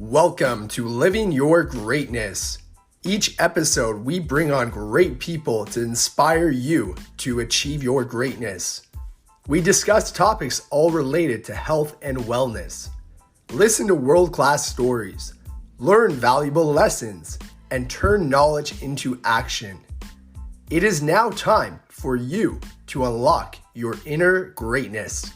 Welcome to Living Your Greatness. Each episode, we bring on great people to inspire you to achieve your greatness. We discuss topics all related to health and wellness. Listen to world-class stories, learn valuable lessons, and turn knowledge into action. It is now time for you to unlock your inner greatness.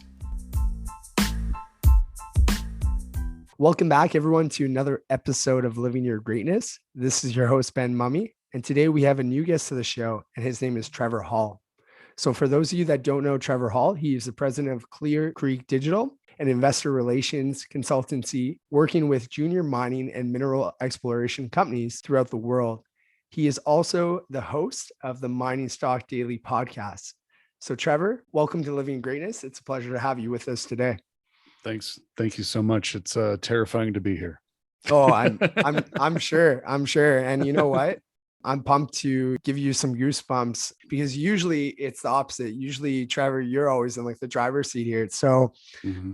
Welcome back, everyone, to another episode of Living Your Greatness. This is your host, Ben Mumme, and today we have a new guest to the show, and his name is Trevor Hall. So for those of you that don't know Trevor Hall, he is the president of Clear Creek Digital, an investor relations consultancy working with junior mining and mineral exploration companies throughout the world. He is also the host of the Mining Stock Daily podcast. So Trevor, welcome to Living Greatness. It's a pleasure to have you with us today. Thanks. Thank you so much. It's terrifying to be here. Oh, I'm sure. And you know what? I'm pumped to give you some goosebumps because usually it's the opposite. Usually, Trevor, you're always in like the driver's seat here. So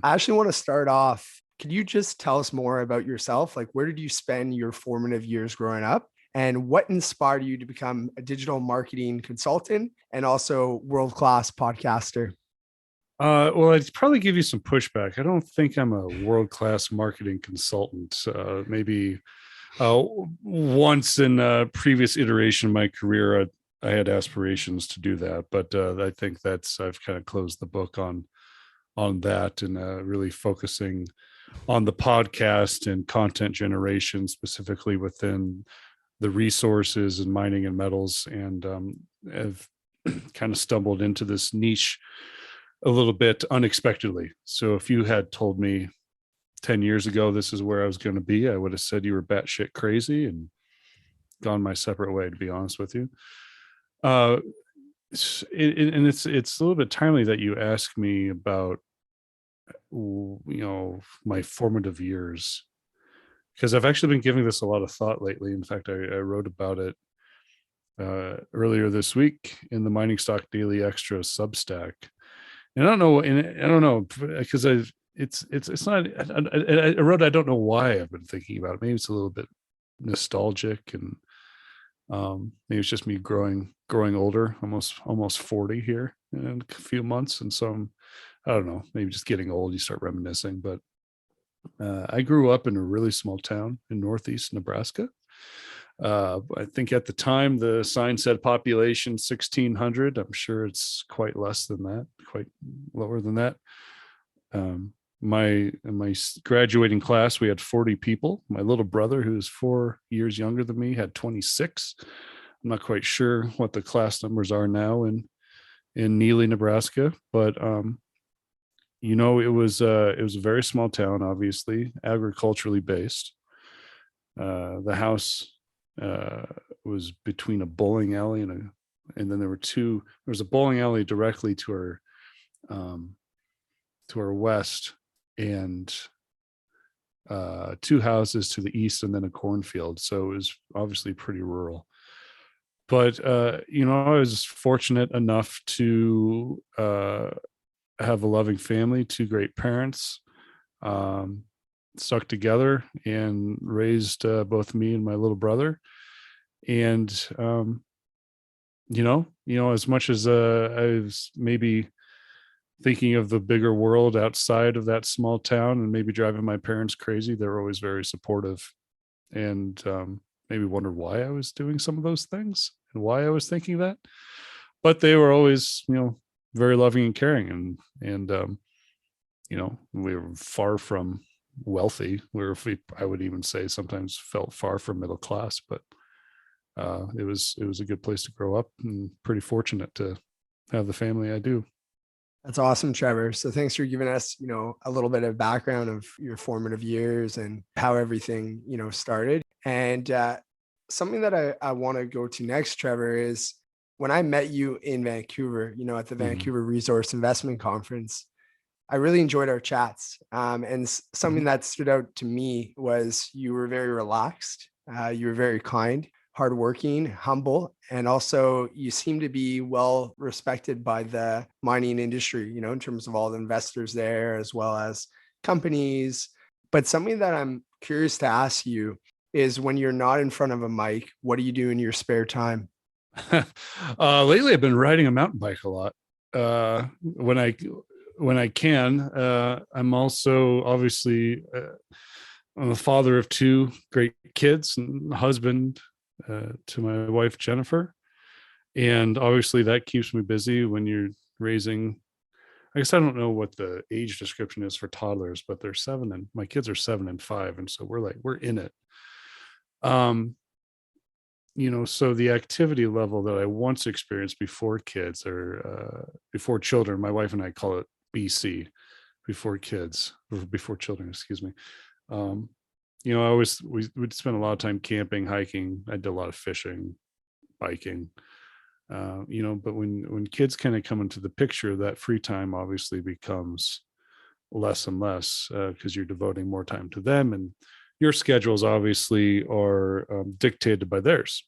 I actually want to start off. Could you just tell us more about yourself? Like, where did you spend your formative years growing up? And what inspired you to become a digital marketing consultant and also world-class podcaster? Well, I'd probably give you some pushback. I don't think I'm a world-class marketing consultant. Maybe once in a previous iteration of my career, I had aspirations to do that, but I think I've kind of closed the book on that and really focusing on the podcast and content generation, specifically within the resources and mining and metals, and have kind of stumbled into this niche a little bit unexpectedly. So if you had told me 10 years ago this is where I was going to be, I would have said you were batshit crazy and gone my separate way, to be honest with you. And it's a little bit timely that you ask me about my formative years, because I've actually been giving this a lot of thought lately. In fact, I wrote about it earlier this week in the Mining Stock Daily Extra Substack. And I don't know because it's not. I wrote. I don't know why I've been thinking about it. Maybe it's a little bit nostalgic, and maybe it's just me growing older. Almost 40 here in a few months, and so I don't know. Maybe just getting old, you start reminiscing. But I grew up in a really small town in northeast Nebraska. I think at the time the sign said population 1,600. I'm sure it's quite less than that, quite lower than that. My graduating class, we had 40 people. My little brother, who's 4 years younger than me, had 26. I'm not quite sure what the class numbers are now in Neely, Nebraska, but it was a very small town, obviously agriculturally based. The house was between a bowling alley and then there was a bowling alley directly to our west, and two houses to the east, and then a cornfield. So it was obviously pretty rural. But I was fortunate enough to have a loving family, two great parents, stuck together and raised both me and my little brother. And as much as I was maybe thinking of the bigger world outside of that small town and maybe driving my parents crazy, they were always very supportive, and maybe wondered why I was doing some of those things and why I was thinking that. But they were always very loving and caring, and we were far from wealthy. I would even say sometimes felt far from middle class, but it was a good place to grow up, and pretty fortunate to have the family I do. That's awesome, Trevor. So thanks for giving us, a little bit of background of your formative years and how everything, started. And something that I want to go to next, Trevor, is when I met you in Vancouver, at the Vancouver Resource Investment Conference. I really enjoyed our chats. And something that stood out to me was you were very relaxed. You were very kind, hardworking, humble, and also you seem to be well respected by the mining industry, in terms of all the investors there, as well as companies. But something that I'm curious to ask you is, when you're not in front of a mic, what do you do in your spare time? Lately, I've been riding a mountain bike a lot. When I can. I'm also obviously I'm a father of two great kids and husband to my wife Jennifer, and obviously that keeps me busy when you're raising. I guess I don't know what the age description is for toddlers, but they're 7 and my kids are 7 and 5, and so we're in it. Um, so the activity level that I once experienced before kids or before children, my wife and I call it BC, before kids, or before children, excuse me. Um, we'd spend a lot of time camping, hiking. I did a lot of fishing, biking. But when kids kind of come into the picture, that free time obviously becomes less and less because you're devoting more time to them, and your schedules obviously are dictated by theirs.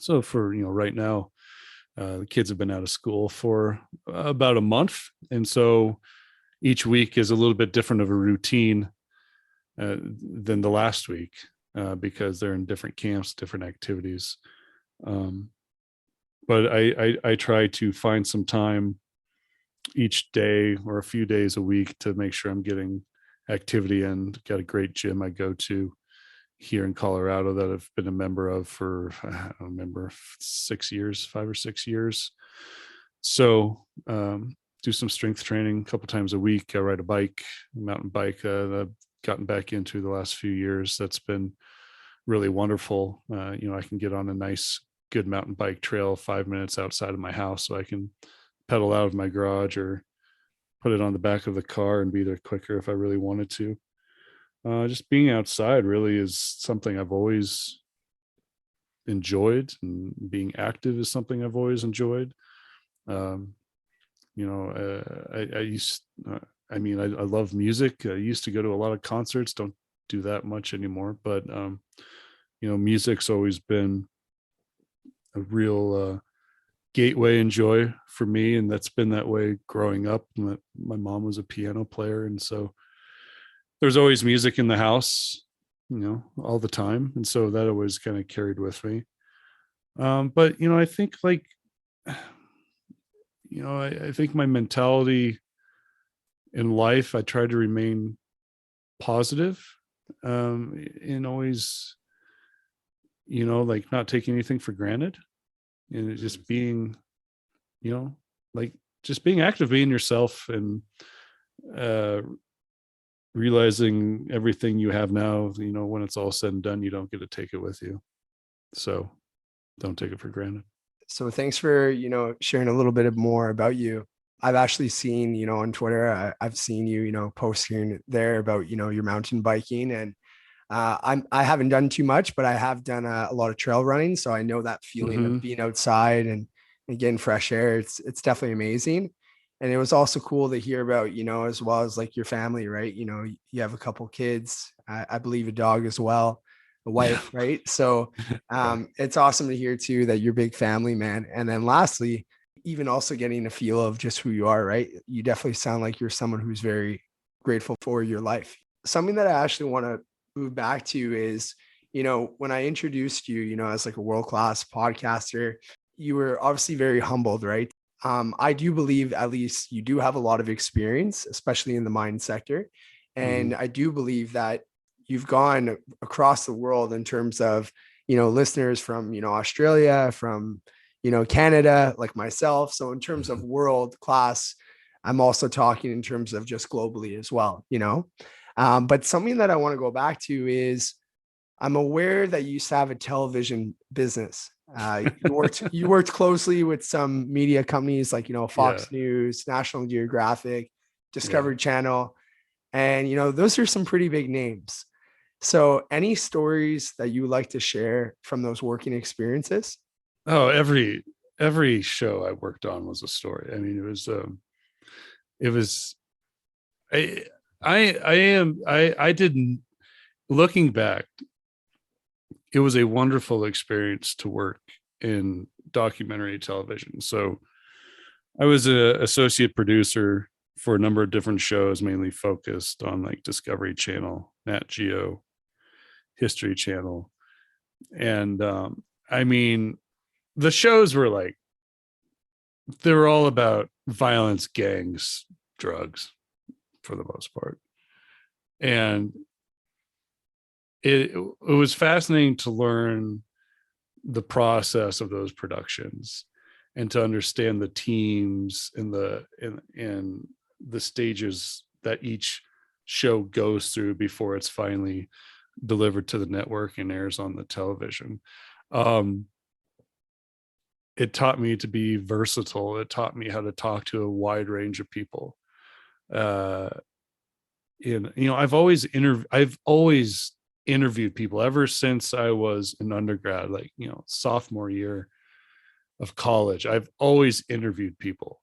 So for right now, the kids have been out of school for about a month, and so each week is a little bit different of a routine than the last week because they're in different camps, different activities. But I try to find some time each day or a few days a week to make sure I'm getting activity in. Got a great gym I go to here in Colorado that I've been a member of for, I don't remember, 6 years, 5 or 6 years. So do some strength training a couple times a week. I ride a bike, mountain bike that I've gotten back into the last few years. That's been really wonderful. I can get on a nice, good mountain bike trail 5 minutes outside of my house, so I can pedal out of my garage or put it on the back of the car and be there quicker if I really wanted to. Just being outside really is something I've always enjoyed, and being active is something I've always enjoyed. Um, I used, I love music. I used to go to a lot of concerts, don't do that much anymore, but, music's always been a real gateway and joy for me. And that's been that way growing up. My mom was a piano player, and so there's always music in the house, all the time. And so that always kind of carried with me. But, I think like, I think my mentality in life, I try to remain positive, and always, like not taking anything for granted, and just being, you know, like just being active, being yourself, and uh, realizing everything you have now, when it's all said and done, you don't get to take it with you. So don't take it for granted. So thanks for, sharing a little bit more about you. I've actually seen, on Twitter, I've seen you, post here and there about, your mountain biking, and I haven't done too much, but I have done a lot of trail running. So I know that feeling Mm-hmm. of being outside and getting fresh air. It's definitely amazing. And it was also cool to hear about, as well as like your family, right? You have a couple kids, I believe a dog as well, a Yeah. wife, right? So Yeah. it's awesome to hear too that you're a big family, man. And then lastly, even also getting a feel of just who you are, right? You definitely sound like you're someone who's very grateful for your life. Something that I actually want to move back to is, when I introduced you, as like a world-class podcaster, you were obviously very humbled, right? I do believe at least you do have a lot of experience, especially in the mine sector. Mm-hmm. And I do believe that you've gone across the world in terms of, listeners from, Australia, from, Canada, like myself. So in terms of world class, I'm also talking in terms of just globally as well, but something that I want to go back to is, I'm aware that you used to have a television business. You worked closely with some media companies like, Yeah. Fox News, National Geographic, Yeah. Discovery Channel, and those are some pretty big names. So, any stories that you would like to share from those working experiences? Oh, every show I worked on was a story. I mean, it was I didn't, looking back, it was a wonderful experience to work in documentary television. So I was a associate producer for a number of different shows, mainly focused on like Discovery Channel, Nat Geo, History Channel. And I mean, the shows were like, they were all about violence, gangs, drugs for the most part. And it was fascinating to learn the process of those productions and to understand the teams and the stages that each show goes through before it's finally delivered to the network and airs on the television. It taught me to be versatile. It taught me how to talk to a wide range of people. I've always interviewed people ever since I was an undergrad, like, sophomore year of college. I've always interviewed people.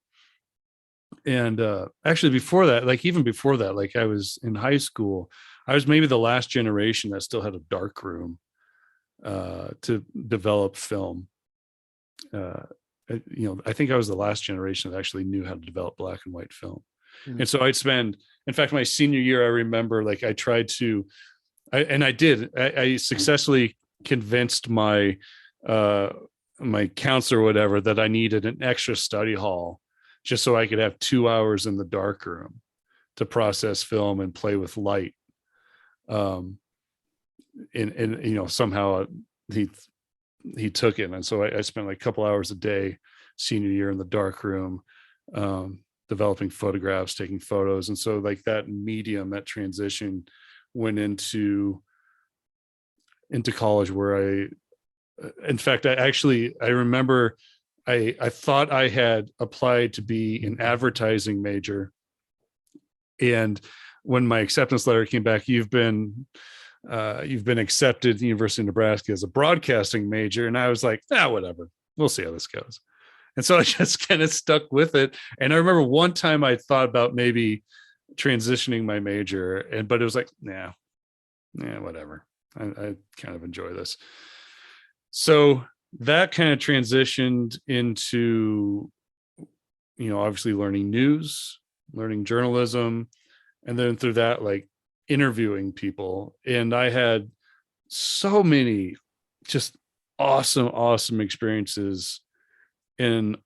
And actually before that, like even before that, like I was in high school, I was maybe the last generation that still had a dark room to develop film. I think I was the last generation that actually knew how to develop black and white film. And so I'd spend, in fact, my senior year, I remember like I tried to, I successfully convinced my my counselor or whatever that I needed an extra study hall just so I could have 2 hours in the dark room to process film and play with light. And somehow he took it. And so I spent like a couple hours a day senior year in the dark room, developing photographs, taking photos. And so like that medium, that transition went into college where I remember I thought I had applied to be an advertising major. And when my acceptance letter came back, you've been accepted at the University of Nebraska as a broadcasting major. And I was like, whatever, we'll see how this goes. And so I just kind of stuck with it. And I remember one time I thought about maybe transitioning my major, but it was like, whatever. I kind of enjoy this. So that kind of transitioned into, obviously learning news, learning journalism, and then through that, like interviewing people. And I had so many just awesome experiences in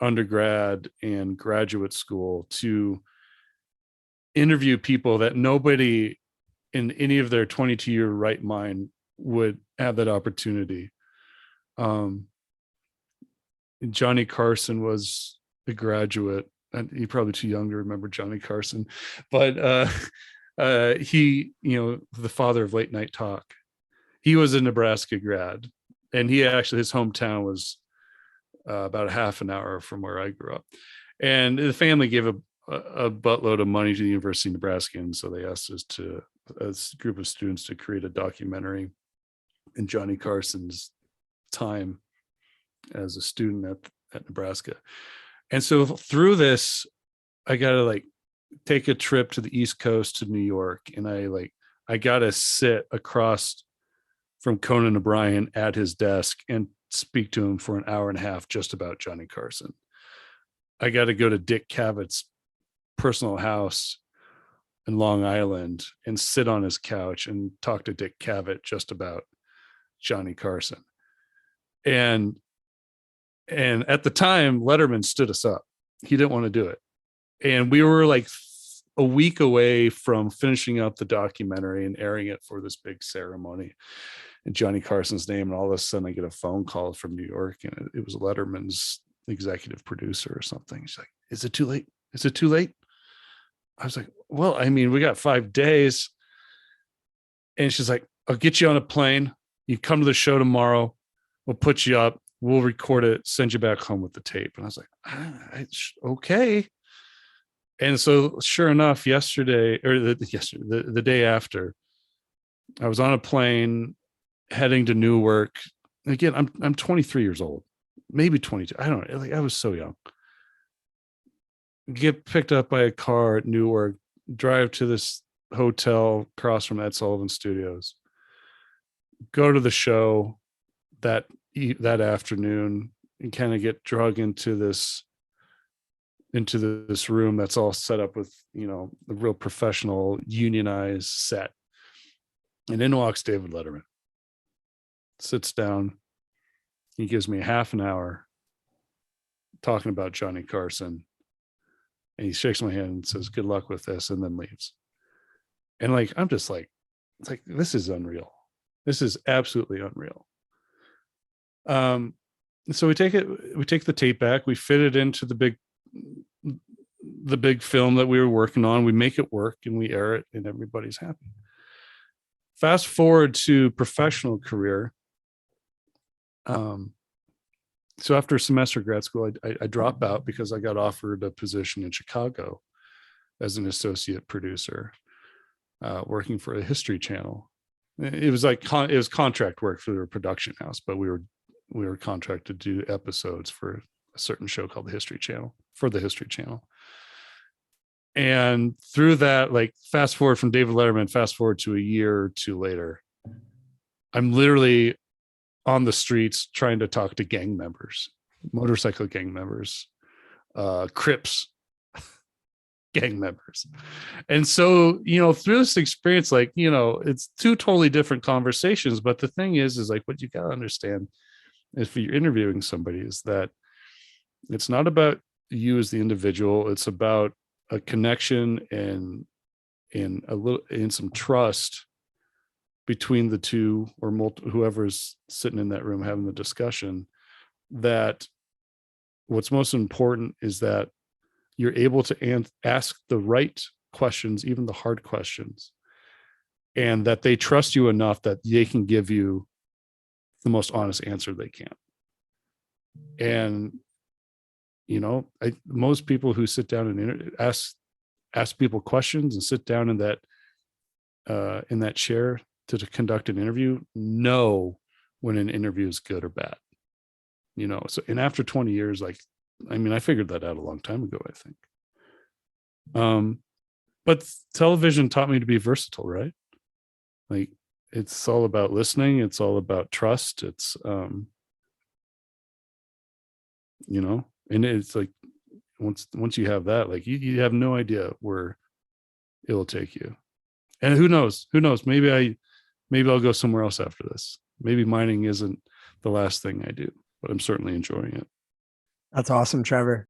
undergrad and graduate school to interview people that nobody in any of their 22-year right mind would have that opportunity. Johnny Carson was a graduate, and you're probably too young to remember Johnny Carson, but he, the father of late night talk, he was a Nebraska grad, and he actually, his hometown was about a half an hour from where I grew up. And the family gave a buttload of money to the University of Nebraska. And so they asked us as a group of students, to create a documentary in Johnny Carson's time as a student at Nebraska. And so through this, I got to like take a trip to the East Coast to New York. And I got to sit across from Conan O'Brien at his desk and speak to him for an hour and a half just about Johnny Carson. I got to go to Dick Cavett personal house in Long Island and sit on his couch and talk to Dick Cavett just about Johnny Carson. And at the time, Letterman stood us up. He didn't want to do it. And we were like a week away from finishing up the documentary and airing it for this big ceremony in Johnny Carson's name. And all of a sudden I get a phone call from New York, and it was Letterman's executive producer or something. She's like, "Is it too late? Is it too late?" I was like, "Well, I mean, we got 5 days." And she's like, "I'll get you on a plane. You come to the show tomorrow. We'll put you up. We'll record it, send you back home with the tape." And I was like, "Okay." And so sure enough, the day after, I was on a plane heading to Newark. Again, I'm 23 years old, maybe 22. I don't know. Like, I was so young. Get picked up by a car at Newark, drive to this hotel across from Ed Sullivan Studios, go to the show that afternoon, and kind of get drug into this into this room that's all set up with, you know, a real professional unionized set. And in walks David Letterman, sits down. He gives me half an hour talking about Johnny Carson. And he shakes my hand and says, good luck with this, and then leaves. And like, I'm just like, it's like, this is unreal. This is absolutely unreal. So we take the tape back, we fit it into the big film that we were working on. We make it work and we air it, and everybody's happy. Fast forward to professional career. So after a semester of grad school, I dropped out because I got offered a position in Chicago as an associate producer, working for a History Channel. It was like it was contract work for their production house, but we were contracted to do episodes for a certain show called the History Channel, for the History Channel. And through that, like, fast forward from David Letterman, fast forward to a year or two later, I'm literally on the streets trying to talk to gang members, motorcycle gang members, Crips gang members. And so, you know, through this experience, like, you know, it's two totally different conversations. But the thing is like, what you got to understand if you're interviewing somebody is that it's not about you as the individual. It's about a connection and some trust between the two, or whoever's sitting in that room having the discussion. That what's most important is that you're able to ask the right questions, even the hard questions, and that they trust you enough that they can give you the most honest answer they can. And, you know, most people who sit down and ask people questions and sit down in that chair to conduct an interview know when an interview is good or bad, you know. So, and after 20 years, like, I mean, I figured that out a long time ago, I think. But television taught me to be versatile, right? Like, it's all about listening. It's all about trust. It's, you know, and it's like, once you have that, like, you have no idea where it will take you. And who knows, maybe I'll go somewhere else after this. Maybe mining isn't the last thing I do, but I'm certainly enjoying it. That's awesome, Trevor.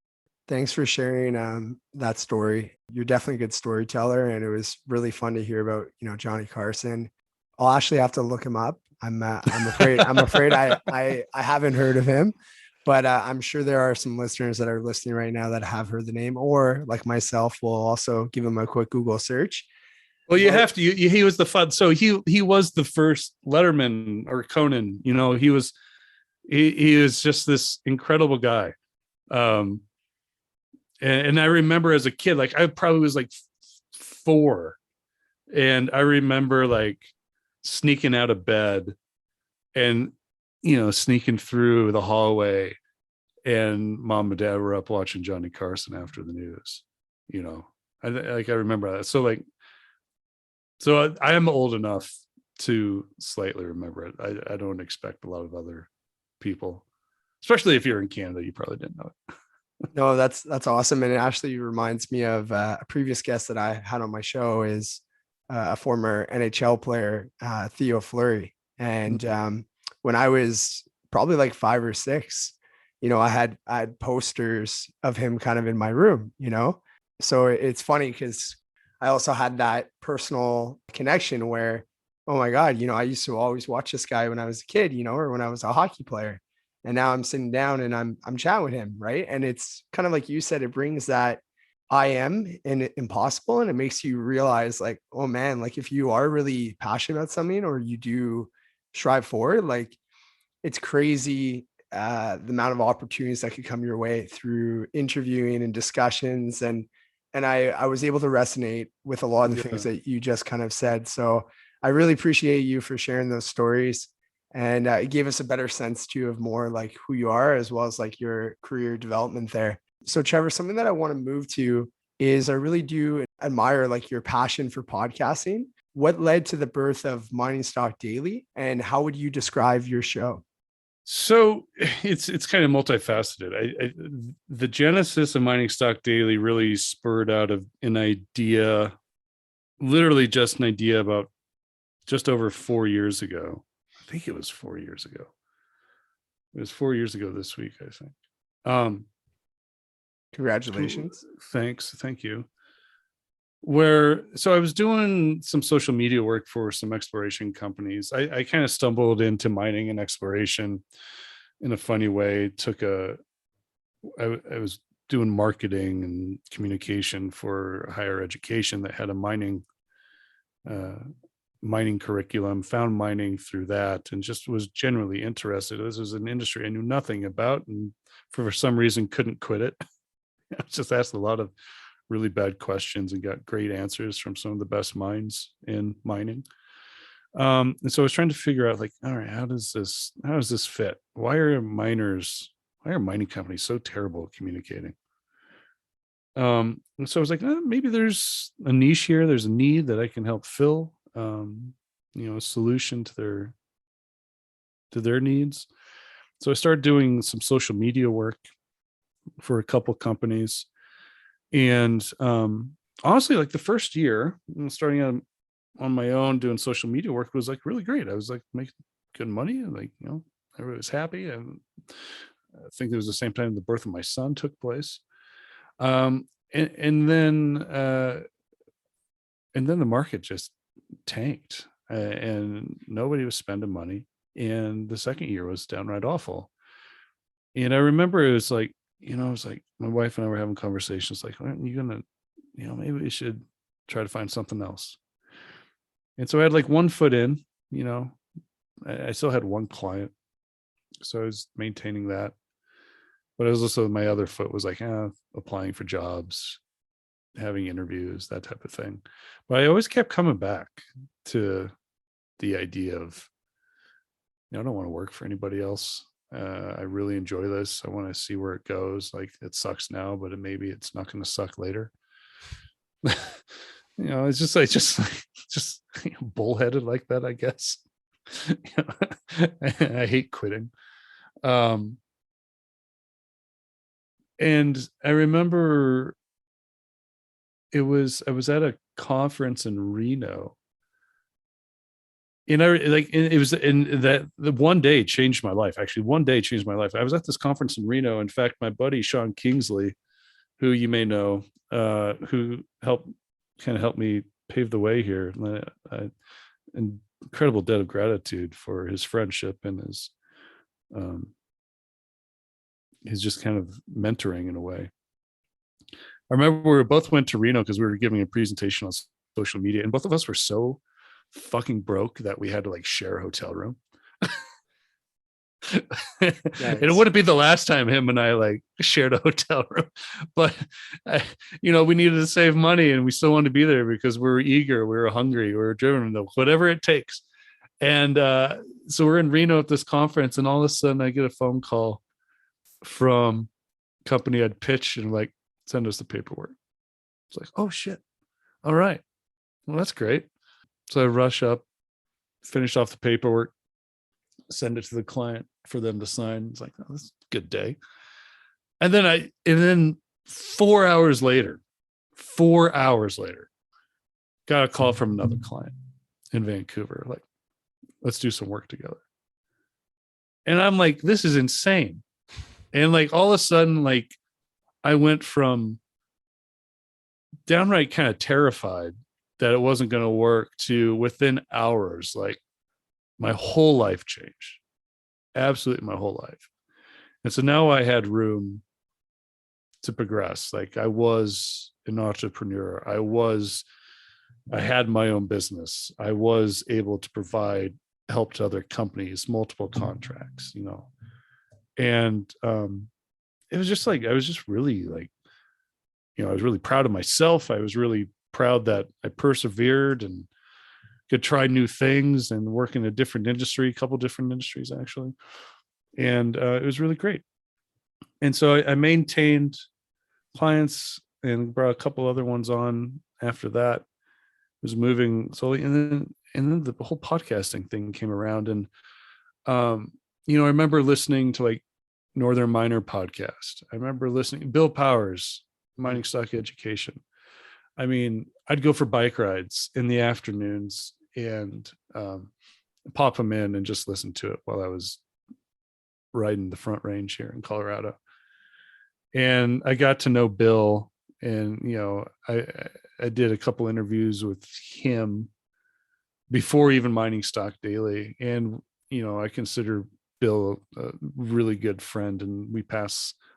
Thanks for sharing that story. You're definitely a good storyteller, and it was really fun to hear about, you know, Johnny Carson. I'll actually have to look him up. I'm afraid I haven't heard of him, but I'm sure there are some listeners that are listening right now that have heard the name, or like myself, will also give him a quick Google search. Well, you have to. He was the fun. So he was the first Letterman or Conan. You know, he was just this incredible guy. And I remember as a kid, like, I probably was like 4, and I remember like sneaking out of bed and, you know, sneaking through the hallway, and mom and dad were up watching Johnny Carson after the news. You know, I remember that. So I am old enough to slightly remember it. I don't expect a lot of other people, especially if you're in Canada, you probably didn't know it. No, that's awesome. And it actually reminds me of a previous guest that I had on my show, is a former NHL player, Theo Fleury. And when I was probably like 5 or 6, you know, I had posters of him kind of in my room, you know. So it's funny because I also had that personal connection where, oh my God, you know, I used to always watch this guy when I was a kid, you know, or when I was a hockey player. And now I'm sitting down and I'm chatting with him, right? And it's kind of like you said, it brings that I am and impossible, and it makes you realize, like, oh man, like, if you are really passionate about something, or you do strive forward, like, it's crazy the amount of opportunities that could come your way through interviewing and discussions. And I was able to resonate with a lot of the things that you just kind of said. So I really appreciate you for sharing those stories. And it gave us a better sense too of more like who you are, as well as like your career development there. So Trevor, something that I want to move to is I really do admire like your passion for podcasting. What led to the birth of Mining Stock Daily, and how would you describe your show? So it's kind of multifaceted. The genesis of Mining Stock Daily really spurred out of an idea, literally just an idea about just over 4 years ago. I think it was 4 years ago. It was 4 years ago this week, I think. Congratulations. Thanks. Thank you. So I was doing some social media work for some exploration companies. I kind of stumbled into mining and exploration in a funny way. I was doing marketing and communication for higher education that had a mining curriculum, found mining through that, and just was generally interested. This was an industry I knew nothing about, and for some reason couldn't quit it. I was just asked a lot of really bad questions and got great answers from some of the best minds in mining. And so I was trying to figure out, like, all right, how does this fit? Why are mining companies so terrible at communicating? And so I was like, maybe there's a niche here. There's a need that I can help fill, a solution to their needs. So I started doing some social media work for a couple companies. And honestly, like the first year, starting out on my own doing social media work was like really great. I was like making good money, and like, everybody was happy. And I think it was the same time the birth of my son took place. And then the market just tanked, and nobody was spending money. And the second year was downright awful. And I remember it was like, it was like my wife and I were having conversations like, aren't you gonna, maybe we should try to find something else. And so I had like one foot in, I still had one client, so I was maintaining that. But I was also, my other foot was like, applying for jobs, having interviews, that type of thing. But I always kept coming back to the idea of, I don't want to work for anybody else. I really enjoy this. I want to see where it goes. Like, it sucks now, but maybe it's not going to suck later. It's just bullheaded like that, I guess. I hate quitting. And I remember I was at a conference in Reno. It was in that the one day changed my life. Actually, one day changed my life. I was at this conference in Reno. In fact, my buddy Sean Kingsley, who you may know, who helped me pave the way here. An incredible debt of gratitude for his friendship and his just kind of mentoring in a way. I remember we both went to Reno because we were giving a presentation on social media, and both of us were so fucking broke that we had to like share a hotel room. Nice. And it wouldn't be the last time him and I like shared a hotel room, but we needed to save money, and we still wanted to be there because we were eager, we were hungry, we were driven, whatever it takes. And so we're in Reno at this conference, and all of a sudden I get a phone call from a company I'd pitched, and like, send us the paperwork. It's like, oh shit, all right, well, that's great. So I rush up, finish off the paperwork, send it to the client for them to sign. It's like, oh, this is a good day. And then 4 hours later, got a call from another client in Vancouver. Like, let's do some work together. And I'm like, this is insane. And like, all of a sudden, like, I went from downright kind of terrified that it wasn't going to work to within hours, like, my whole life changed. Absolutely my whole life. And so now I had room to progress. Like, I was an entrepreneur. I had my own business. I was able to provide help to other companies, multiple contracts, and it was just like, I was just really like, I was really proud of myself. I was really proud that I persevered and could try new things and work in a couple different industries actually. And it was really great. And so I maintained clients and brought a couple other ones on after that. It was moving slowly. And then the whole podcasting thing came around, and I remember listening to like Northern Miner podcast. I remember listening Bill Powers, Mining Stock Education. I mean, I'd go for bike rides in the afternoons and pop them in and just listen to it while I was riding the Front Range here in Colorado. And I got to know Bill, and I did a couple interviews with him before even Mining Stock Daily, and I consider Bill a really good friend, and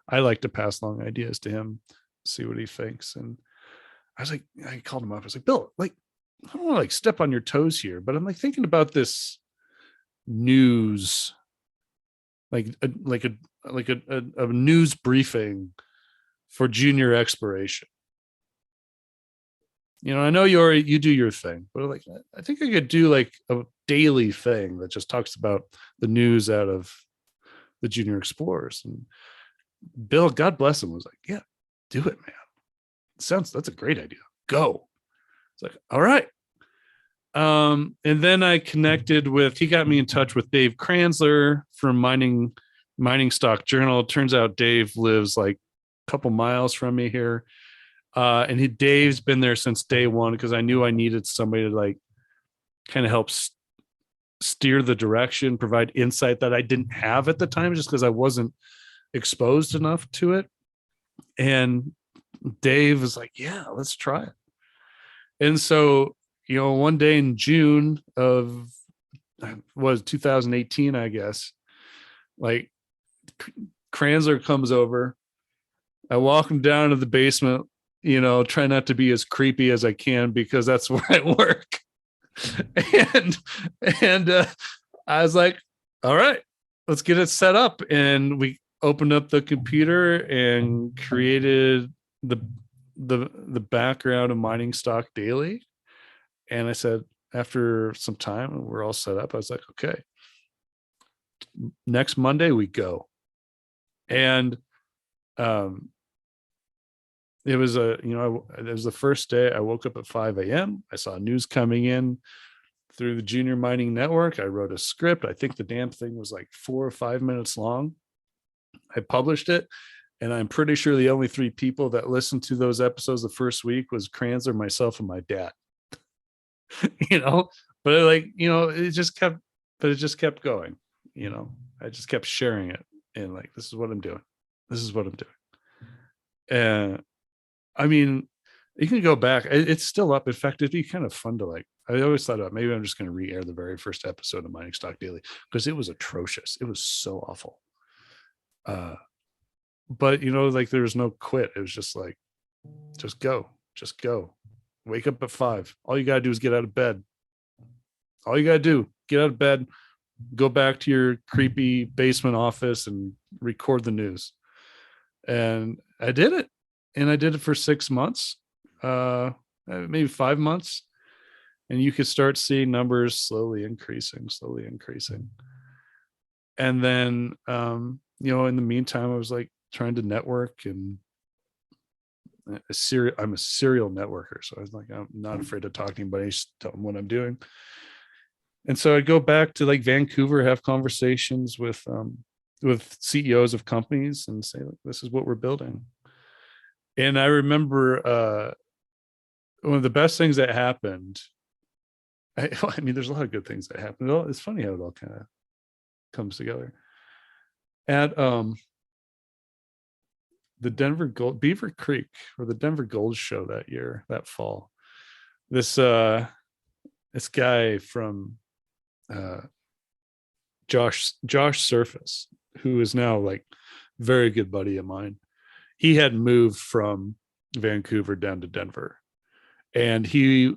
I like to pass along ideas to him, see what he thinks. And I called him up. I was like, Bill, like, I don't want to like step on your toes here, but I'm like thinking about this news, a news briefing for junior exploration. I know you do your thing, but like, I think I could do like a daily thing that just talks about the news out of the junior explorers. And Bill, God bless him, was like, yeah, do it, man. That's a great idea. Go. It's like, all right. And then I he got me in touch with Dave Kranzler from Mining Stock Journal. It turns out Dave lives like a couple miles from me here. And Dave's been there since day one, because I knew I needed somebody to like kind of help steer the direction, provide insight that I didn't have at the time, just because I wasn't exposed enough to it. And Dave was like, yeah, let's try it. And so, one day in June of 2018, I guess, like Kranzler comes over. I walk him down to the basement, try not to be as creepy as I can, because that's where I work. and I was like, all right, let's get it set up. And we opened up the computer and created the background of Mining Stock Daily. And I said, after some time, we're all set up. I was like, okay, next Monday we go. And it was it was the first day. I woke up at 5 a.m. I saw news coming in through the Junior Mining Network. I wrote a script. I think the damn thing was like 4 or 5 minutes long. I published it. And I'm pretty sure the only 3 people that listened to those episodes the first week was Kranzler, myself, and my dad. But it just kept going. I just kept sharing it, and like, this is what I'm doing. And I mean, you can go back. It's still up. In fact, it'd be kind of fun to like, I always thought about, maybe I'm just going to re-air the very first episode of Mining Stock Daily, because it was atrocious. It was so awful. But like, there was no quit. It was just like, just go. Wake up at 5. All you got to do is get out of bed. Get out of bed, go back to your creepy basement office and record the news. And I did it. And I did it for 6 months, maybe 5 months. And you could start seeing numbers slowly increasing. And then, in the meantime, I was like trying to network, and I'm a serial networker. So I was like, I'm not afraid to talk to anybody, just tell them what I'm doing. And so I'd go back to like Vancouver, have conversations with CEOs of companies and say, like, this is what we're building. And I remember one of the best things that happened. I mean, there's a lot of good things that happened. It's funny how it all kind of comes together. At the Beaver Creek, or the Denver Gold Show that fall, this guy from Josh Surface, who is now like very good buddy of mine, he had moved from Vancouver down to Denver, and he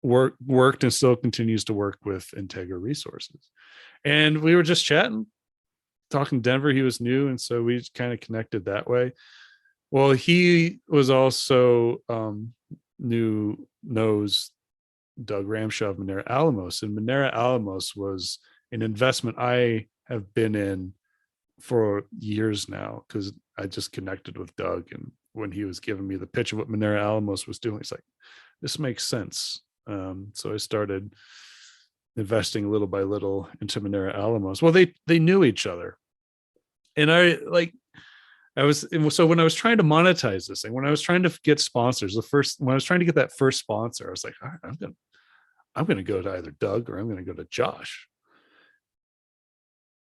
worked and still continues to work with Integra Resources. And we were just chatting, talking Denver. He was new, and so we kind of connected that way. Well, he was also knows Doug Ramshaw of Monera Alamos, and Monera Alamos was an investment I have been in for years now, because I just connected with Doug, and when he was giving me the pitch of what Monera Alamos was doing, it's like, this makes sense. So I started investing little by little into Monera Alamos. Well, they knew each other. And so when I was trying to monetize this thing, when I was trying to get sponsors, when I was trying to get that first sponsor, I was like, all right, I'm going to go to either Doug or I'm going to go to Josh.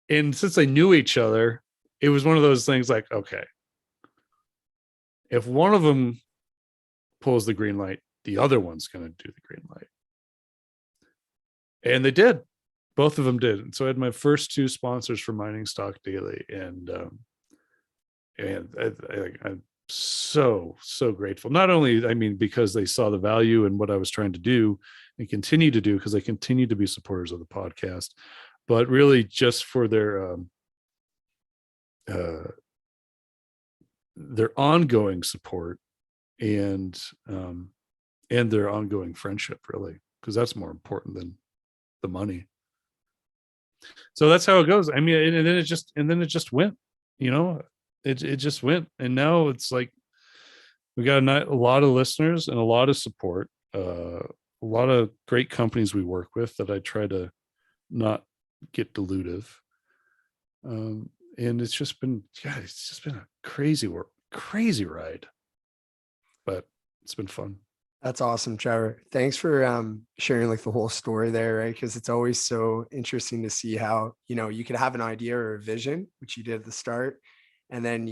And since they knew each other, it was one of those things like, okay, if one of them pulls the green light, the other one's going to do the green light. And they did. Both of them did. And so I had my first two sponsors for Mining Stock Daily. And I'm so grateful. Not only, I mean, because they saw the value in what I was trying to do and continue to do, because they continue to be supporters of the podcast, but really just for their ongoing support and their ongoing friendship, really, because that's more important than the money. So that's how it goes. I mean, and then it just went, it just went. And now it's like we got a lot of listeners and a lot of support, a lot of great companies we work with that I try to not get dilutive. And it's just been a crazy ride, but it's been fun. That's awesome, Trevor. Thanks for sharing like the whole story there, right? Because it's always so interesting to see how, you could have an idea or a vision, which you did at the start. And then,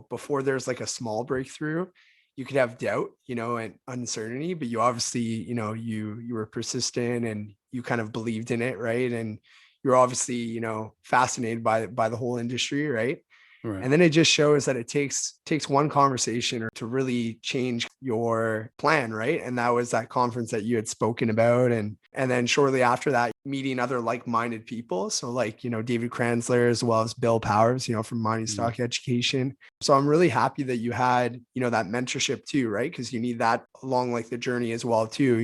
before there's like a small breakthrough, you could have doubt, and uncertainty, but you obviously, you were persistent and you kind of believed in it, right? And you're obviously, fascinated by the whole industry, right? Right. And then it just shows that it takes one conversation to really change your plan, right? And that was that conference that you had spoken about. And then shortly after that, meeting other like-minded people. So like, David Kranzler, as well as Bill Powers, from Mining Stock Education. So I'm really happy that you had, that mentorship too, right? Because you need that along like the journey as well too,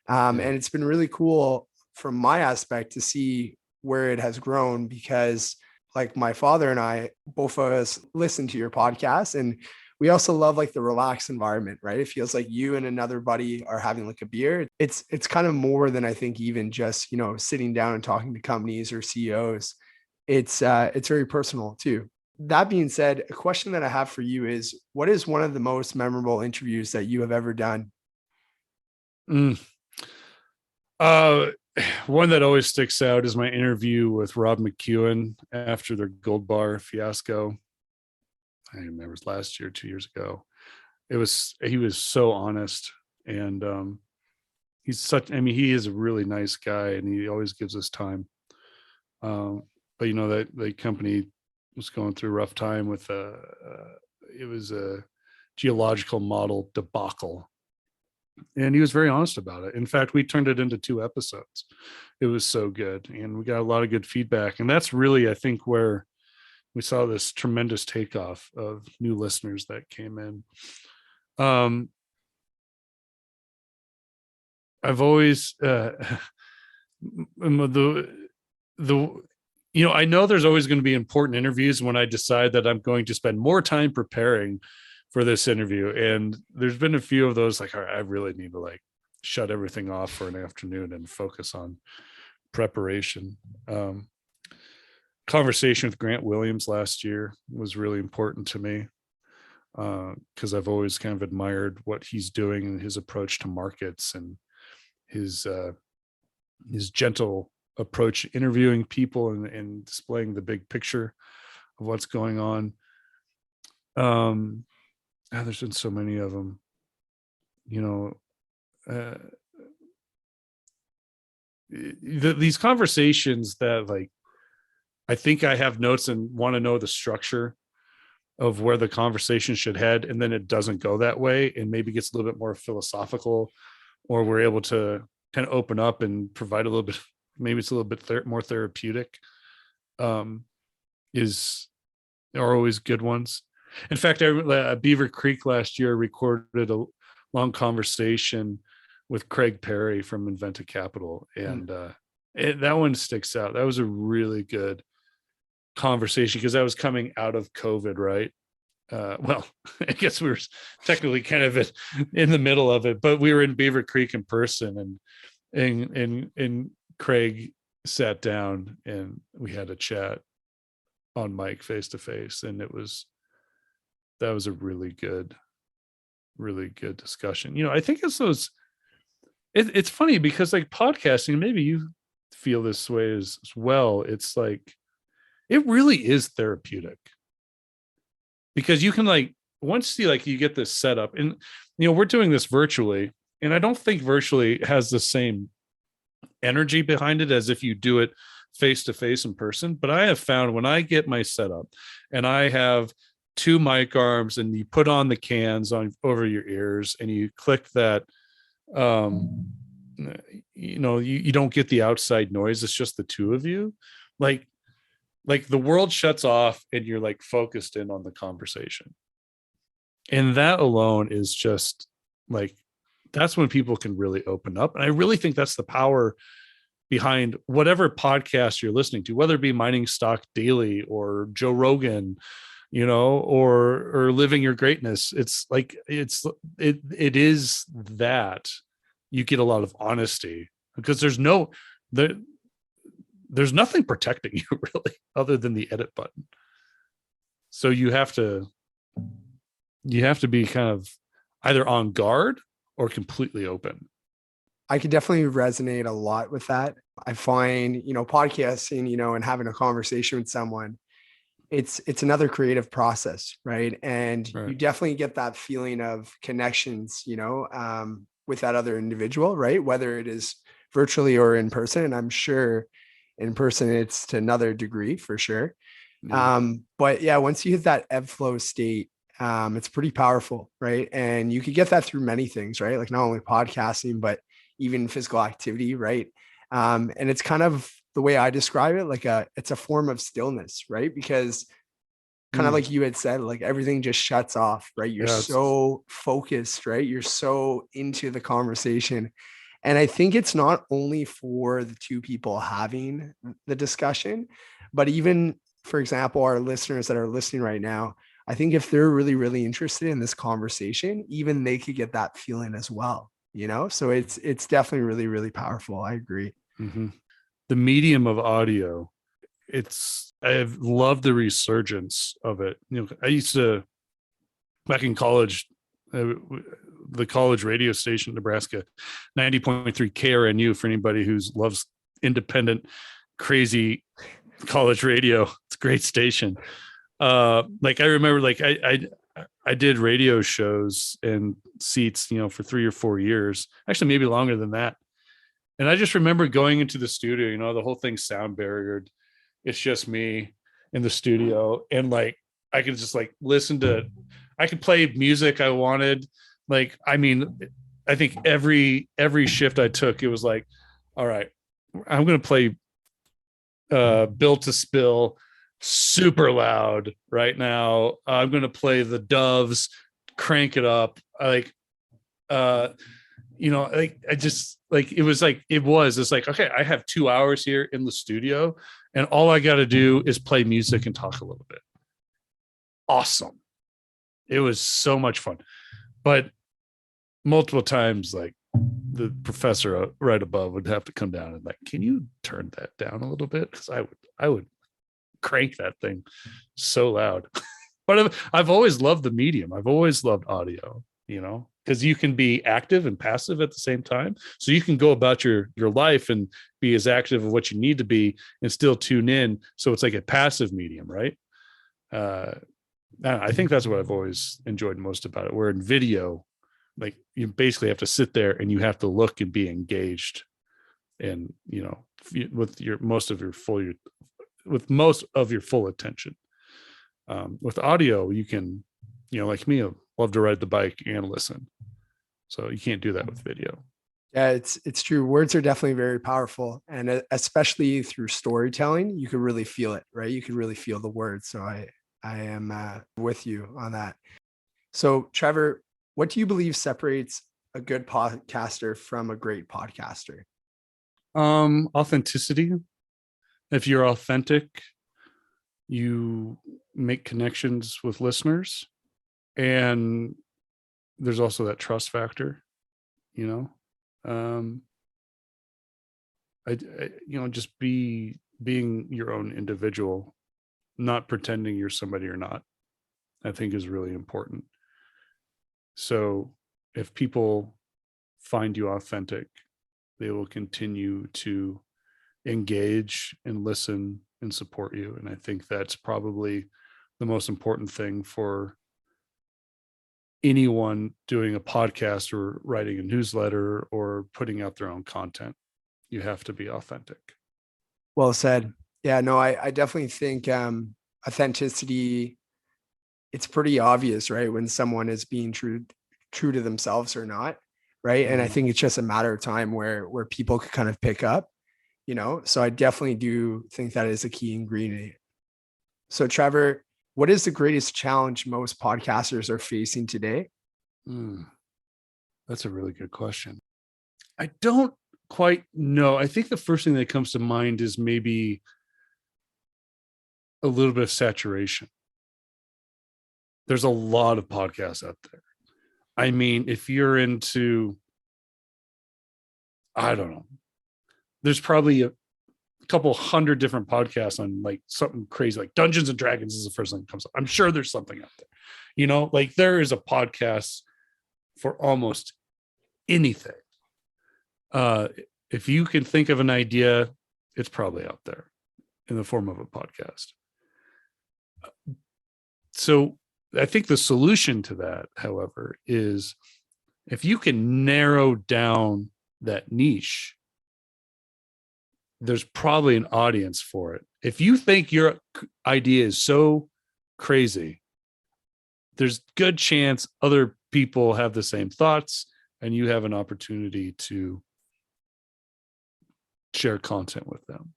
and it's been really cool from my aspect to see where it has grown, because like my father and I, both of us listen to your podcast, and we also love like the relaxed environment, right? It feels like you and another buddy are having like a beer. It's kind of more than I think even just, sitting down and talking to companies or CEOs. It's very personal too. That being said, a question that I have for you is, what is one of the most memorable interviews that you have ever done? One that always sticks out is my interview with Rob McEwen after their Gold Bar fiasco. I remember it was last year, 2 years ago. He was so honest, and he is a really nice guy, and he always gives us time. But that the company was going through a rough time with it was a geological model debacle. And he was very honest about it. In fact, we turned it into 2 episodes. It was so good. And we got a lot of good feedback. And that's really, I think, where we saw this tremendous takeoff of new listeners that came in. I've always, I know there's always going to be important interviews when I decide that I'm going to spend more time preparing for this interview. And there's been a few of those, like, all right, I really need to like shut everything off for an afternoon and focus on preparation. Conversation with Grant Williams last year was really important to me, because I've always kind of admired what he's doing and his approach to markets and his gentle approach to interviewing people and displaying the big picture of what's going on. There's been so many of them, these conversations that, like, I think I have notes and want to know the structure of where the conversation should head, and then it doesn't go that way and maybe gets a little bit more philosophical, or we're able to kind of open up and provide a little bit, maybe it's a little bit more therapeutic, are always good ones. In fact, at Beaver Creek last year, I recorded a long conversation with Craig Perry from Inventa Capital, and that one sticks out. That was a really good conversation because I was coming out of COVID, right? Well, I guess we were technically kind of in the middle of it, but we were in Beaver Creek in person, and Craig sat down and we had a chat on mic face to face, and that was a really good discussion. I think it's those. It's funny because like podcasting, maybe you feel this way as well. It's like it really is therapeutic because you can like once you get this set up, and we're doing this virtually, and I don't think virtually has the same energy behind it as if you do it face to face in person. But I have found when I get my setup and I have two mic arms and you put on the cans on over your ears and you click that, you don't get the outside noise. It's just the two of you. Like the world shuts off and you're like focused in on the conversation. And that alone is just like, that's when people can really open up. And I really think that's the power behind whatever podcast you're listening to, whether it be Mining Stock Daily or Joe Rogan, or Living Your Greatness. It's like, it is that you get a lot of honesty because there's nothing protecting you really other than the edit button. So you have to be kind of either on guard or completely open. I could definitely resonate a lot with that. I find, podcasting, and having a conversation with someone, it's another creative process, right? And Right. You definitely get that feeling of connections, with that other individual, right? Whether it is virtually or in person. And I'm sure in person, it's to another degree for sure. Yeah. But yeah, once you hit that ebb flow state, it's pretty powerful, right? And you could get that through many things, right? Like not only podcasting, but even physical activity, right? And it's kind of the way I describe it, like it's a form of stillness, right? Because kind of like you had said, like everything just shuts off, right? You're so focused, right? You're so into the conversation. And I think it's not only for the two people having the discussion, but even, for example, our listeners that are listening right now, I think if they're really, really interested in this conversation, even they could get that feeling as well, So it's definitely really, really powerful. I agree. Mm-hmm. The medium of audio, I've loved the resurgence of it. I used to, back in college, the college radio station, Nebraska, 90.3 KRNU, for anybody who loves independent, crazy college radio. It's a great station. Like I remember, like I did radio shows and seats, for 3 or 4 years, actually maybe longer than that. And I just remember going into the studio, the whole thing's sound barriered. It's just me in the studio. And like, I could just like I could play music I wanted. Like, I mean, I think every shift I took, it was like, all right, I'm going to play Built to Spill super loud right now. I'm going to play the Doves, crank it up. Like, like I just like it's like, okay, I have 2 hours here in the studio and all I got to do is play music and talk a little bit. Awesome. It was so much fun. But multiple times, like the professor right above would have to come down and like, can you turn that down a little bit? Because I would crank that thing so loud. But I've always loved the medium. I've always loved audio, because you can be active and passive at the same time. So you can go about your life and be as active as what you need to be and still tune in. So it's like a passive medium, right? I think that's what I've always enjoyed most about it. Where in video, like you basically have to sit there and you have to look and be engaged, and with most of your full attention. With audio, you can, like me, I love to ride the bike and listen. So you can't do that with video. Yeah, it's true. Words are definitely very powerful, and especially through storytelling, you can really feel it, right? You can really feel the words. So I am with you on that. So Trevor, what do you believe separates a good podcaster from a great podcaster? Authenticity. If you're authentic, you make connections with listeners, and there's also that trust factor. just being your own individual, not pretending you're somebody or not, I think is really important. So if people find you authentic, they will continue to engage and listen and support you. And I think that's probably the most important thing for anyone doing a podcast or writing a newsletter or putting out their own content. You have to be authentic. Well said. Yeah, no, I definitely think authenticity, it's pretty obvious, right? When someone is being true to themselves or not, right? And I think it's just a matter of time where people could kind of pick up, So I definitely do think that is a key ingredient. So Trevor, what is the greatest challenge most podcasters are facing today? That's a really good question. I don't quite know. I think the first thing that comes to mind is maybe a little bit of saturation. There's a lot of podcasts out there. I mean, if you're into, I don't know, there's probably a couple hundred different podcasts on like something crazy, like Dungeons and Dragons is the first thing that comes up. I'm sure there's something out there, like there is a podcast for almost anything. If you can think of an idea, it's probably out there in the form of a podcast. So I think the solution to that, however, is if you can narrow down that niche, there's probably an audience for it. If you think your idea is so crazy, there's good chance other people have the same thoughts and you have an opportunity to share content with them.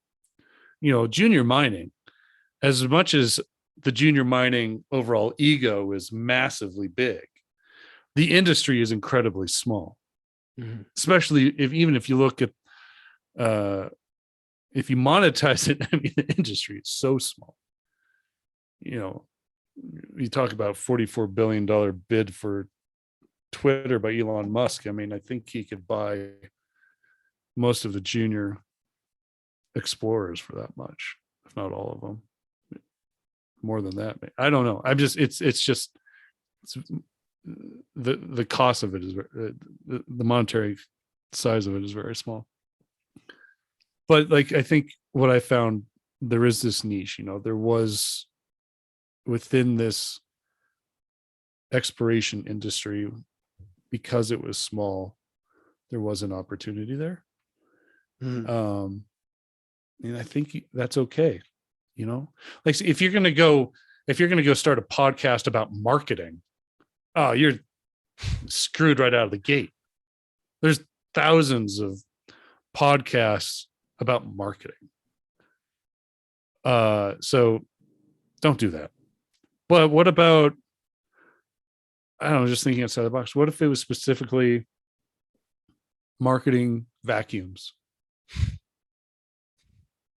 Junior mining, as much as the junior mining overall ego is massively big, the industry is incredibly small. Especially if you look at if you monetize it, I mean, the industry is so small. You talk about $44 billion bid for Twitter by Elon Musk. I mean, I think he could buy most of the junior explorers for that much, if not all of them. More than that, I don't know. It's the cost of it is the monetary size of it is very small. But like, I think what I found, there is this niche, there was within this exploration industry, because it was small, there was an opportunity there. And I think that's okay. Like if you're going to go start a podcast about marketing, oh, you're screwed right out of the gate. There's thousands of podcasts about marketing. So don't do that. But what about, I don't know, just thinking outside the box, what if it was specifically marketing vacuums?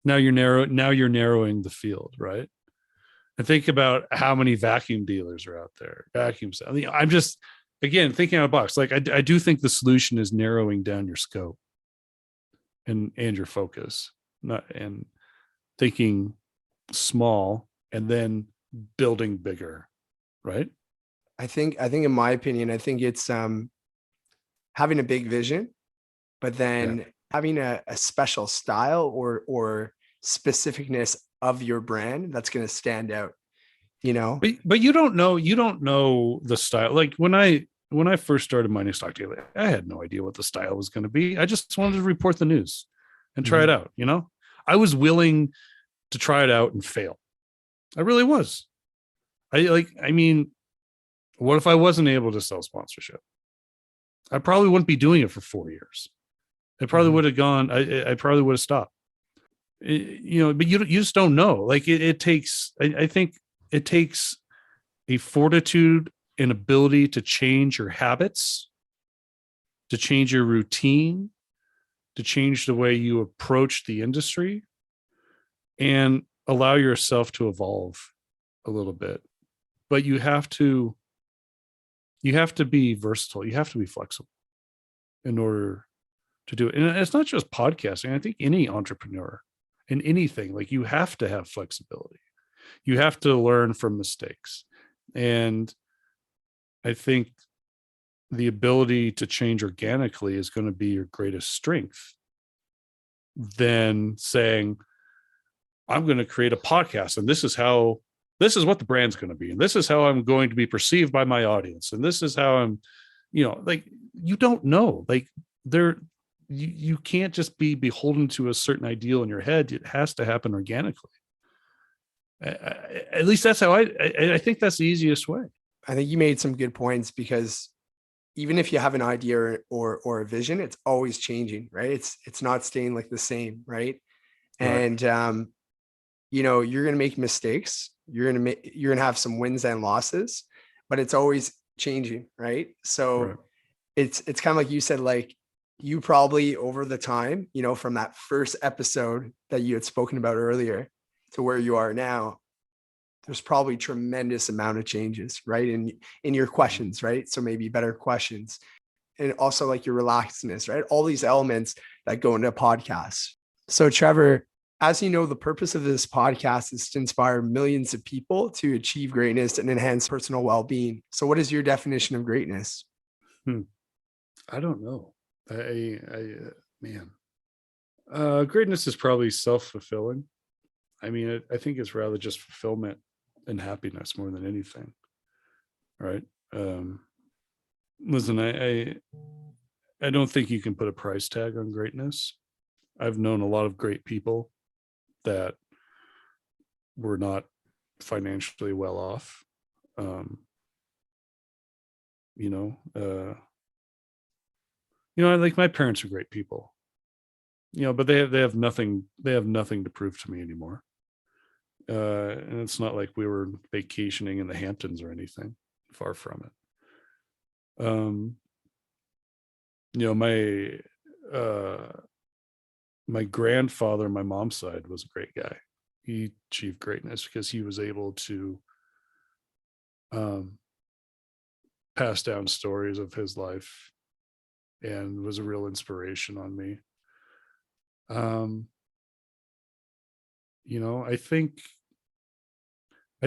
Now you're narrowing the field, right? And think about how many vacuum dealers are out there. Vacuums. I mean, I'm just, again, thinking out of the box. Like I do think the solution is narrowing down your scope and your focus, and thinking small and then building bigger, right? I think in my opinion, I think it's having a big vision, but then having a special style or specificness of your brand that's going to stand out, But you don't know the style. Like when I first started mining stock daily, I had no idea what the style was going to be. I just wanted to report the news and try it out. I was willing to try it out and fail. I really was. I mean, what if I wasn't able to sell sponsorship? I probably wouldn't be doing it for 4 years. I probably would have gone. I probably would have stopped. But you just don't know. Like it takes. I think it takes a fortitude and ability to change your habits, to change your routine, to change the way you approach the industry, and allow yourself to evolve a little bit. But you have to be versatile. You have to be flexible in order to do it. And it's not just podcasting. I think any entrepreneur in anything, like, you have to have flexibility. You have to learn from mistakes. And I think the ability to change organically is going to be your greatest strength than saying, I'm going to create a podcast and this is what the brand's going to be. And this is how I'm going to be perceived by my audience. And this is how I'm, like, you don't know, like, you can't just be beholden to a certain ideal in your head. It has to happen organically. At least that's how I think that's the easiest way. I think you made some good points, because even if you have an idea or a vision, it's always changing, right? It's not staying like the same, right? Right. And you're going to make mistakes. You're going to have some wins and losses, but it's always changing, right? So Right. it's kind of like you said, like, you probably over the time, from that first episode that you had spoken about earlier to where you are now, there's probably tremendous amount of changes, right? In your questions, right? So maybe better questions, and also like your relaxedness, right? All these elements that go into podcasts. So Trevor, as you know, the purpose of this podcast is to inspire millions of people to achieve greatness and enhance personal well-being. So what is your definition of greatness? I don't know. Man, greatness is probably self-fulfilling. I mean, I think it's rather just fulfillment and happiness more than anything. Right. Listen, I don't think you can put a price tag on greatness. I've known a lot of great people that were not financially well off. Like, my parents are great people, but they have nothing to prove to me anymore. And it's not like we were vacationing in the Hamptons or anything. Far from it. My grandfather on my mom's side was a great guy. He achieved greatness because he was able to pass down stories of his life and was a real inspiration on me. I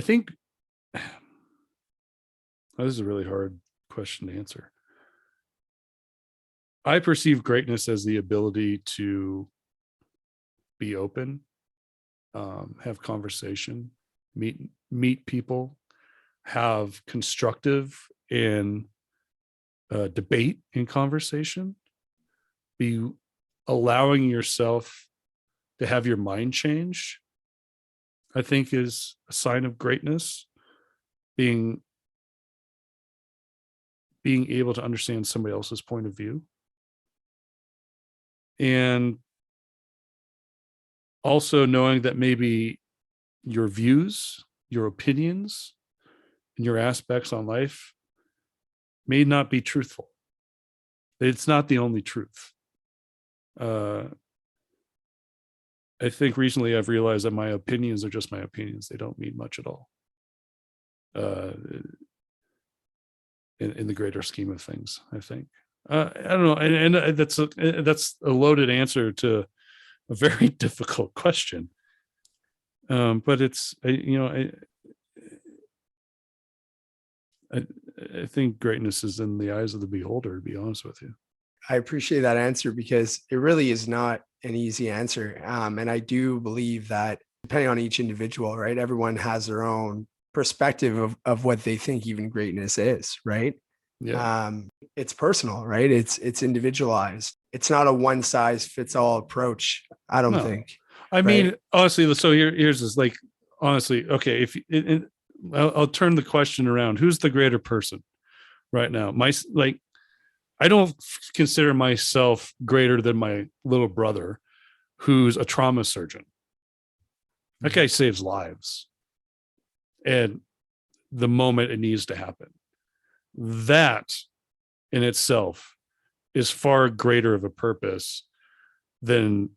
think this is a really hard question to answer. I perceive greatness as the ability to be open, have conversation, meet people, have constructive and debate in conversation, be allowing yourself to have your mind change, I think, is a sign of greatness. Being able to understand somebody else's point of view, and also knowing that maybe your views, your opinions, and your aspects on life may not be truthful. It's not the only truth. I think recently I've realized that my opinions are just my opinions. They don't mean much at all. In the greater scheme of things, I think. I don't know, and that's a loaded answer to a very difficult question. But it's I think greatness is in the eyes of the beholder, to be honest with you. I appreciate that answer, because it really is not an easy answer. And I do believe that depending on each individual, right, everyone has their own perspective of what they think even greatness is, right? Yeah. It's personal, right? It's individualized. It's not a one size fits all approach, I don't No. think. I mean, honestly, so here's this, like, honestly, okay, if I'll turn the question around. Who's the greater person right now? I don't consider myself greater than my little brother, who's a trauma surgeon. That guy saves lives. And the moment it needs to happen, that in itself is far greater of a purpose than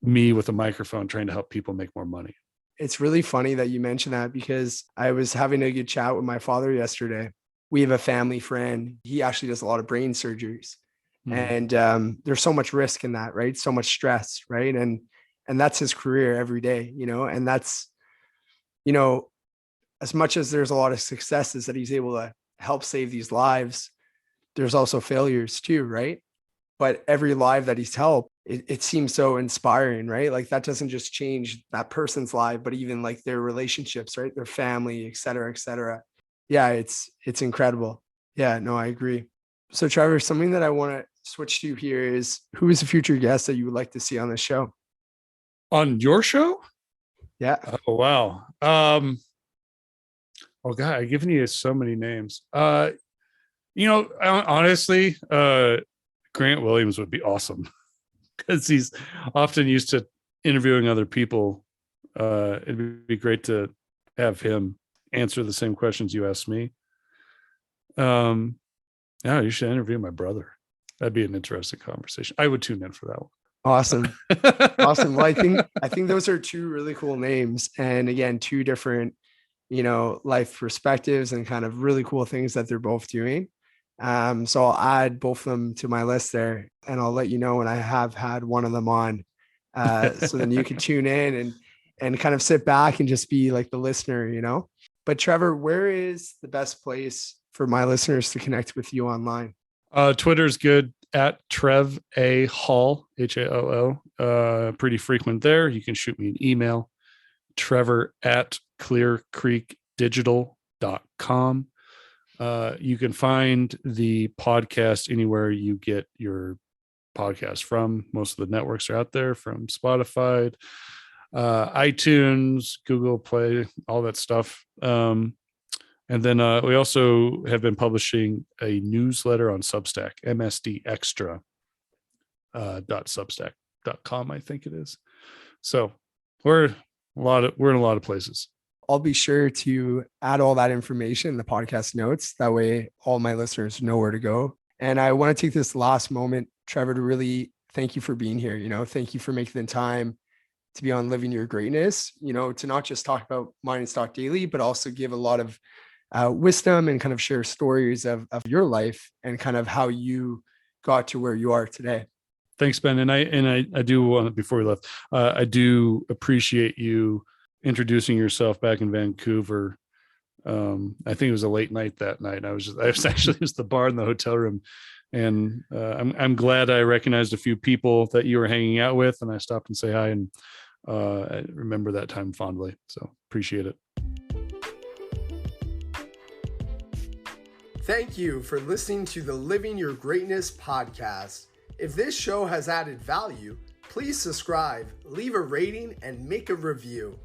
me with a microphone trying to help people make more money. It's really funny that you mentioned that, because I was having a good chat with my father yesterday. We have a family friend. He actually does a lot of brain surgeries. And there's so much risk in that, right? So much stress, right? And that's his career every day, and that's, as much as there's a lot of successes that he's able to help save these lives, there's also failures too, right? But every life that he's helped, it seems so inspiring, right? Like that doesn't just change that person's life, but even like their relationships, right? Their family, et cetera, et cetera. Yeah, it's incredible. Yeah, no, I agree. So Trevor, something that I want to switch to here is, who is a future guest that you would like to see on the show? On your show? Yeah. Oh, wow. Oh God, I've given you so many names. Honestly, Grant Williams would be awesome because he's often used to interviewing other people. It'd be great to have him answer the same questions you asked me. Yeah, you should interview my brother. That'd be an interesting conversation. I would tune in for that one. Awesome. Awesome. Well, I think those are two really cool names. And again, two different, life perspectives and kind of really cool things that they're both doing. So I'll add both of them to my list there, and I'll let you know when I have had one of them on. So then you can tune in and kind of sit back and just be like the listener. But Trevor, where is the best place for my listeners to connect with you online? Twitter's good, at Trev A Hall, HALL. Pretty frequent there. You can shoot me an email, Trevor at clearcreekdigital.com. You can find the podcast anywhere you get your podcast from. Most of the networks are out there, from Spotify, iTunes, Google Play, all that stuff. And then we also have been publishing a newsletter on Substack, msdextra.substack.com, I think it is. So we're in a lot of places. I'll be sure to add all that information in the podcast notes. That way all my listeners know where to go. And I want to take this last moment, Trevor, to really thank you for being here. Thank you for making the time to be on Living Your Greatness, to not just talk about Mind and Stock Daily, but also give a lot of wisdom and kind of share stories of your life and kind of how you got to where you are today. Thanks, Ben. And I do want, before we left, I do appreciate you introducing yourself back in Vancouver. I think it was a late night that night. I was actually at the bar in the hotel room, and I'm glad I recognized a few people that you were hanging out with, and I stopped and say hi, and I remember that time fondly. So appreciate it. Thank you for listening to the Living Your Greatness podcast. If this show has added value, please subscribe, leave a rating, and make a review.